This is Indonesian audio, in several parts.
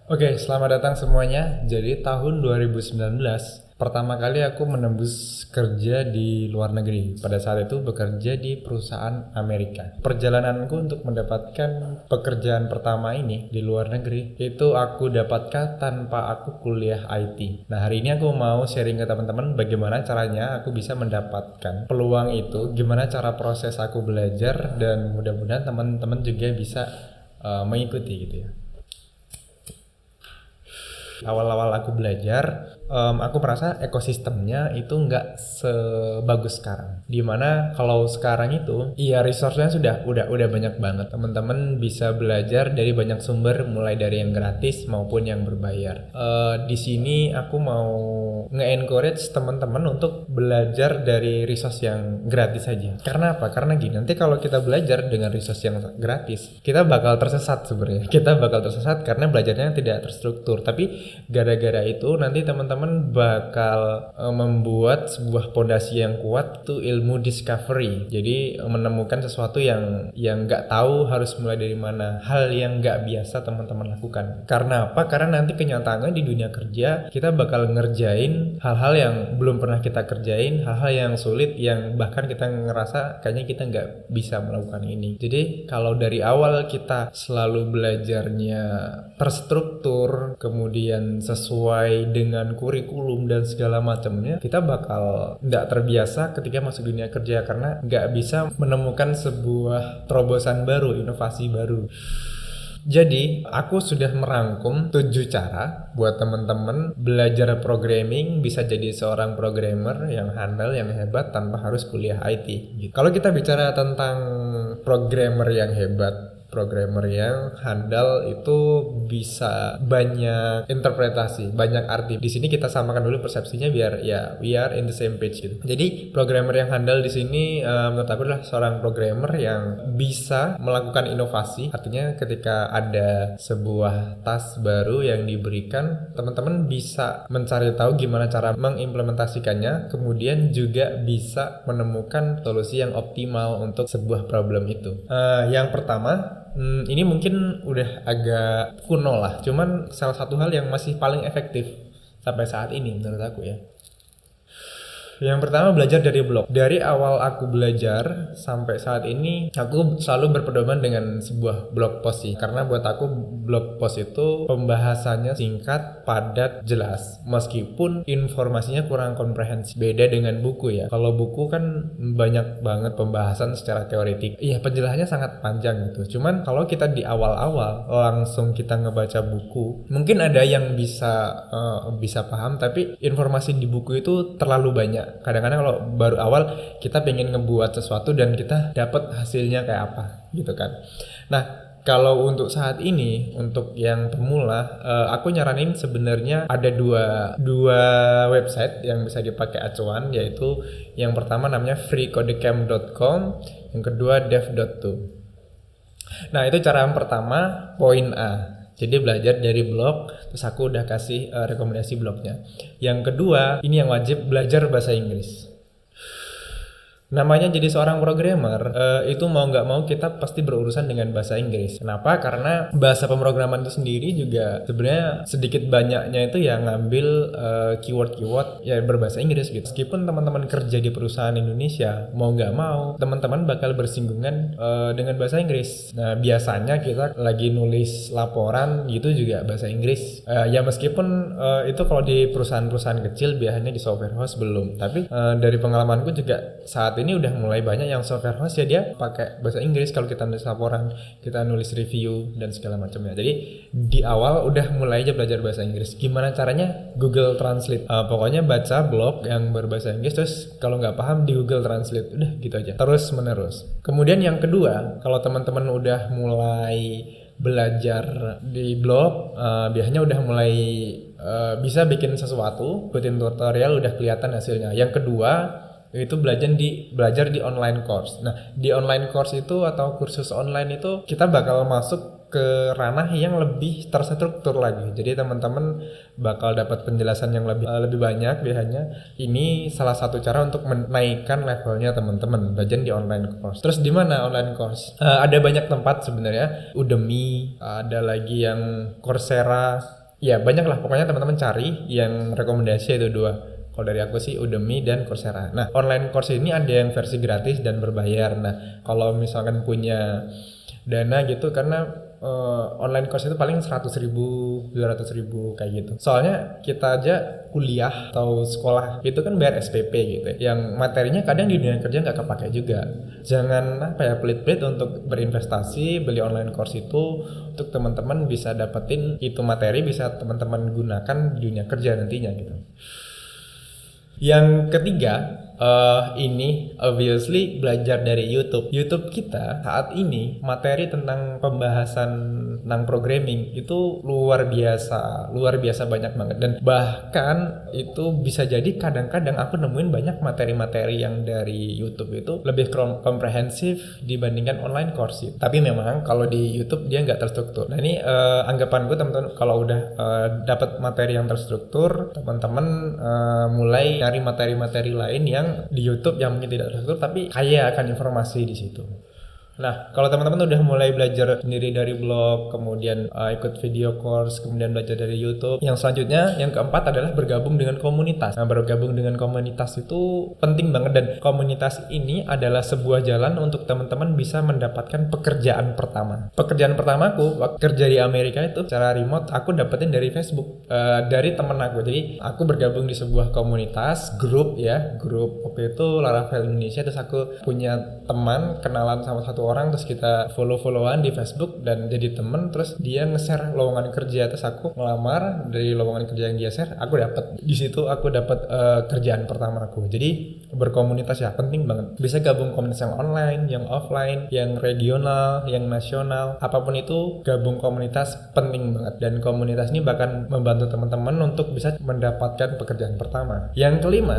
Oke, selamat datang semuanya. Jadi tahun 2019, pertama kali aku menembus kerja di luar negeri. Pada saat itu bekerja di perusahaan Amerika. Perjalananku untuk mendapatkan pekerjaan pertama ini di luar negeri, itu aku dapatkan tanpa aku kuliah IT. Nah, hari ini aku mau sharing ke teman-teman bagaimana caranya aku bisa mendapatkan peluang itu, gimana cara proses aku belajar, dan mudah-mudahan teman-teman juga bisa mengikuti gitu ya. Awal-awal aku belajar, aku merasa ekosistemnya itu nggak sebagus sekarang. Dimana kalau sekarang itu, iya resource-nya udah banyak banget. Teman-teman bisa belajar dari banyak sumber, mulai dari yang gratis maupun yang berbayar. Di sini aku mau nge-encourage teman-teman untuk belajar dari resource yang gratis saja. Karena apa? Karena gini, nanti kalau kita belajar dengan resource yang gratis, kita bakal tersesat sebenarnya. Kita bakal tersesat karena belajarnya tidak terstruktur. Tapi gara-gara itu nanti teman-teman bakal membuat sebuah pondasi yang kuat, itu ilmu discovery. Jadi menemukan sesuatu yang nggak tahu harus mulai dari mana, hal yang nggak biasa teman-teman lakukan. Karena apa? Karena nanti kenyataannya di dunia kerja kita bakal ngerjain hal-hal yang belum pernah kita kerjain, hal-hal yang sulit yang bahkan kita ngerasa kayaknya kita nggak bisa melakukan ini. Jadi kalau dari awal kita selalu belajarnya terstruktur, kemudian sesuai dengan kurikulum dan segala macamnya, kita bakal nggak terbiasa ketika masuk dunia kerja karena nggak bisa menemukan sebuah terobosan baru, inovasi baru. Jadi, aku sudah merangkum 7 cara buat teman-teman belajar programming bisa jadi seorang programmer yang handal, yang hebat tanpa harus kuliah IT. Gitu. Kalau kita bicara tentang programmer yang hebat, programmer yang handal itu bisa banyak interpretasi, banyak arti. Di sini kita samakan dulu persepsinya biar ya we are in the same page gitu. Jadi programmer yang handal di sini menurut aku adalah seorang programmer yang bisa melakukan inovasi. Artinya ketika ada sebuah task baru yang diberikan, teman-teman bisa mencari tahu gimana cara mengimplementasikannya, kemudian juga bisa menemukan solusi yang optimal untuk sebuah problem itu. Yang pertama, ini mungkin udah agak kuno lah, cuman salah satu hal yang masih paling efektif sampai saat ini menurut aku ya. Yang pertama, belajar dari blog. Dari awal aku belajar sampai saat ini, aku selalu berpedoman dengan sebuah blog post sih. Karena buat aku blog post itu pembahasannya singkat, padat, jelas. Meskipun informasinya kurang komprehensif. Beda dengan buku ya. Kalau buku kan banyak banget pembahasan secara teoretik. Iya, penjelasannya sangat panjang gitu. Cuman kalau kita di awal-awal langsung kita ngebaca buku, mungkin ada yang bisa paham, tapi informasi di buku itu terlalu banyak. Kadang-kadang kalau baru awal kita pengen ngebuat sesuatu dan kita dapat hasilnya kayak apa gitu kan. Nah, kalau untuk saat ini, untuk yang pemula, aku nyaranin sebenarnya ada dua website yang bisa dipakai acuan, yaitu yang pertama namanya freecodecamp.com, yang kedua dev.to. Nah, itu cara yang pertama, poin A. Jadi belajar dari blog, terus aku udah kasih rekomendasi blognya. Yang kedua, ini yang wajib, belajar bahasa Inggris. Namanya jadi seorang programmer, itu mau nggak mau kita pasti berurusan dengan bahasa Inggris. Kenapa? Karena bahasa pemrograman itu sendiri juga sebenarnya sedikit banyaknya itu ya ngambil keyword-keyword ya berbahasa Inggris gitu. Meskipun teman-teman kerja di perusahaan Indonesia, mau nggak mau teman-teman bakal bersinggungan dengan bahasa Inggris. Nah, biasanya kita lagi nulis laporan gitu juga bahasa Inggris. Ya meskipun itu kalau di perusahaan-perusahaan kecil biasanya di software house belum. Tapi dari pengalamanku juga saat ini udah mulai banyak yang software house ya dia pakai bahasa Inggris kalau kita nulis laporan, kita nulis review dan segala macamnya. Jadi di awal udah mulai aja belajar bahasa Inggris. Gimana caranya? Google Translate. Pokoknya baca blog yang berbahasa Inggris, terus kalau nggak paham di Google Translate. Udah gitu aja. Terus menerus. Kemudian yang kedua, kalau teman-teman udah mulai belajar di blog, biasanya udah mulai bisa bikin sesuatu, ikutin tutorial, udah kelihatan hasilnya. Yang kedua itu belajar di online course. Nah, di online course itu atau kursus online itu kita bakal masuk ke ranah yang lebih terstruktur lagi. Jadi teman-teman bakal dapat penjelasan yang lebih banyak biasanya. Ini salah satu cara untuk menaikkan levelnya teman-teman belajar di online course. Terus di mana online course? Ada banyak tempat sebenarnya. Udemy, ada lagi yang Coursera. Ya banyak lah, pokoknya teman-teman cari yang rekomendasi itu dua. Kalau dari aku sih Udemy dan Coursera. Nah, online course ini ada yang versi gratis dan berbayar. Nah, kalau misalkan punya dana gitu, karena online course itu paling 100.000, 200.000 kayak gitu. Soalnya kita aja kuliah atau sekolah itu kan bayar SPP gitu ya. Yang materinya kadang di dunia kerja nggak kepake juga. Jangan pelit-pelit untuk berinvestasi, beli online course itu untuk teman-teman bisa dapetin itu materi, bisa teman-teman gunakan di dunia kerja nantinya gitu. Yang ketiga, ini obviously belajar dari YouTube. YouTube kita saat ini materi tentang pembahasan tentang programming itu luar biasa banyak banget, dan bahkan itu bisa jadi kadang-kadang aku nemuin banyak materi-materi yang dari YouTube itu lebih komprehensif dibandingkan online course. Tapi memang kalau di YouTube dia nggak terstruktur. Nah ini anggapan gue teman-teman, kalau udah dapat materi yang terstruktur, teman-teman mulai cari materi-materi lain yang di YouTube yang mungkin tidak terstruktur tapi kaya akan informasi di situ. Nah, kalau teman-teman udah mulai belajar sendiri dari blog, kemudian ikut video course, kemudian belajar dari YouTube. Yang selanjutnya, yang keempat adalah bergabung dengan komunitas. Nah, bergabung dengan komunitas itu penting banget, dan komunitas ini adalah sebuah jalan untuk teman-teman bisa mendapatkan pekerjaan pertama. Pekerjaan pertamaku waktu kerja di Amerika itu secara remote, aku dapetin dari Facebook, dari temen aku. Jadi aku bergabung di sebuah komunitas, grup waktu itu Laravel Indonesia. Terus aku punya teman, kenalan sama satu orang, terus kita follow-followan di Facebook dan jadi temen. Terus dia nge-share lowongan kerja, terus aku ngelamar. Dari lowongan kerja yang dia share, aku dapat di situ, aku dapat kerjaan pertama aku. Jadi berkomunitas ya penting banget. Bisa gabung komunitas yang online, yang offline, yang regional, yang nasional, apapun itu, gabung komunitas penting banget. Dan komunitas ini bahkan membantu teman-teman untuk bisa mendapatkan pekerjaan pertama. Yang kelima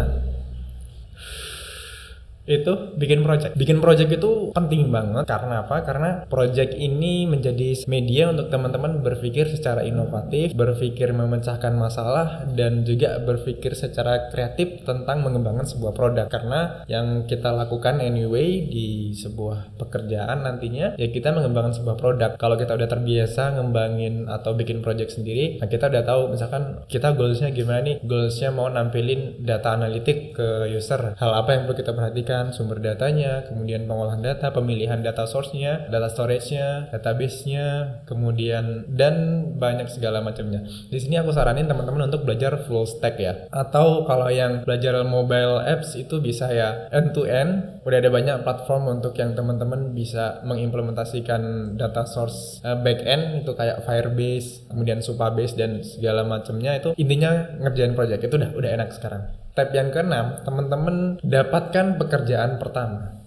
itu bikin project itu penting banget. Karena apa? Karena project ini menjadi media untuk teman-teman berpikir secara inovatif, berpikir memecahkan masalah, dan juga berpikir secara kreatif tentang mengembangkan sebuah produk. Karena yang kita lakukan anyway di sebuah pekerjaan nantinya ya kita mengembangkan sebuah produk. Kalau kita udah terbiasa ngembangin atau bikin project sendiri, nah kita udah tahu misalkan kita goalsnya gimana nih. Goalsnya mau nampilin data analitik ke user, hal apa yang perlu kita perhatikan, sumber datanya, kemudian pengolahan data, pemilihan data source-nya, data storage-nya, database-nya, kemudian dan banyak segala macamnya. Di sini aku saranin teman-teman untuk belajar full stack ya. Atau kalau yang belajar mobile apps itu bisa ya end to end. Udah ada banyak platform untuk yang teman-teman bisa mengimplementasikan data source back-end itu kayak Firebase, kemudian Supabase dan segala macamnya. Itu intinya ngerjain project itu udah enak sekarang. Tab yang keenam, teman-teman dapatkan pekerjaan pertama.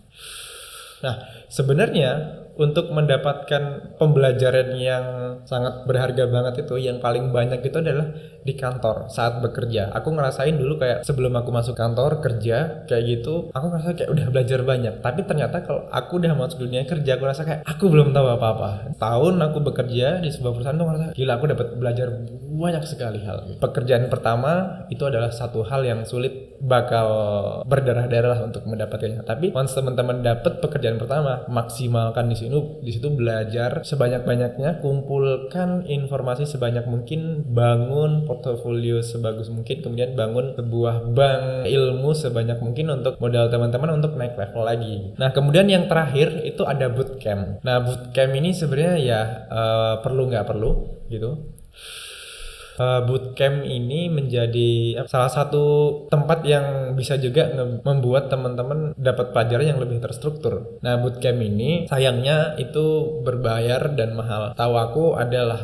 Nah, sebenarnya untuk mendapatkan pembelajaran yang sangat berharga banget itu, yang paling banyak itu adalah di kantor saat bekerja. Aku ngerasain dulu kayak sebelum aku masuk kantor kerja kayak gitu, aku ngerasa kayak udah belajar banyak. Tapi ternyata kalau aku udah masuk dunia kerja, aku rasa kayak aku belum tahu apa-apa. Tahun aku bekerja di sebuah perusahaan tuh ngerasa gila, aku dapat belajar banyak sekali hal. Pekerjaan pertama itu adalah satu hal yang sulit, bakal berdarah-darah lah untuk mendapatkannya. Tapi once teman-teman dapat pekerjaan pertama, maksimalkan di situ belajar sebanyak-banyaknya, kumpulkan informasi sebanyak mungkin, bangun portofolio sebagus mungkin, kemudian bangun sebuah bank ilmu sebanyak mungkin untuk modal teman-teman untuk naik level lagi. Nah, kemudian yang terakhir itu ada bootcamp. Nah, bootcamp ini sebenarnya ya perlu nggak perlu gitu. Bootcamp ini menjadi salah satu tempat yang bisa juga membuat teman-teman dapat pelajaran yang lebih terstruktur. Nah, bootcamp ini sayangnya itu berbayar dan mahal. Tahu aku adalah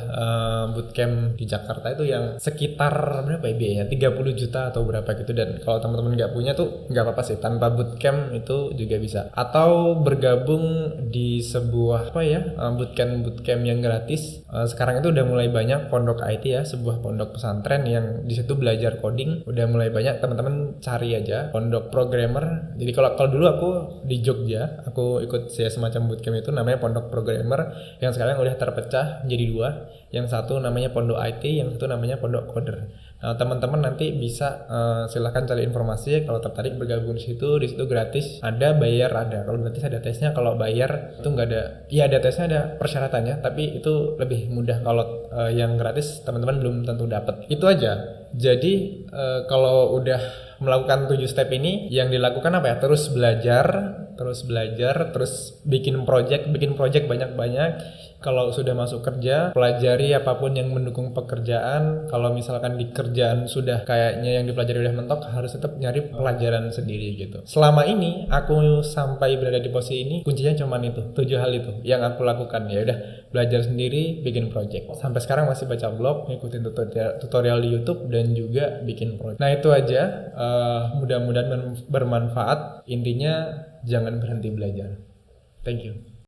bootcamp di Jakarta itu yang sekitar berapa ya biayanya? 30 juta atau berapa gitu. Dan kalau teman-teman nggak punya tuh nggak apa-apa sih, tanpa bootcamp itu juga bisa. Atau bergabung di sebuah bootcamp yang gratis. Sekarang itu udah mulai banyak Pondok IT ya, sebuah pondok pesantren yang di situ belajar coding udah mulai banyak. Teman-teman cari aja pondok programmer. Jadi kalau dulu aku di Jogja, aku ikut semacam bootcamp itu namanya pondok programmer, yang sekarang udah terpecah menjadi dua. Yang satu namanya pondok IT, yang satu namanya pondok coder. Nah, teman-teman nanti bisa silahkan cari informasi kalau tertarik bergabung di situ. Di situ gratis, ada bayar ada. Kalau gratis ada tesnya, kalau bayar itu nggak ada. Iya ada tesnya, ada persyaratannya, tapi itu lebih mudah. Kalau yang gratis teman-teman belum tentu dapat. Itu aja. Jadi kalau udah melakukan 7 step ini, yang dilakukan apa ya? Terus belajar, terus bikin project banyak-banyak. Kalau sudah masuk kerja, pelajari apapun yang mendukung pekerjaan. Kalau misalkan di kerjaan sudah kayaknya yang dipelajari udah mentok, harus tetap nyari pelajaran sendiri gitu. Selama ini aku sampai berada di posisi ini, kuncinya cuma itu, 7 hal itu yang aku lakukan. Ya udah, belajar sendiri, bikin project. Sampai sekarang masih baca blog, ngikutin tutorial di YouTube, dan juga bikin project. Nah itu aja, mudah-mudahan bermanfaat. Intinya jangan berhenti belajar. Thank you.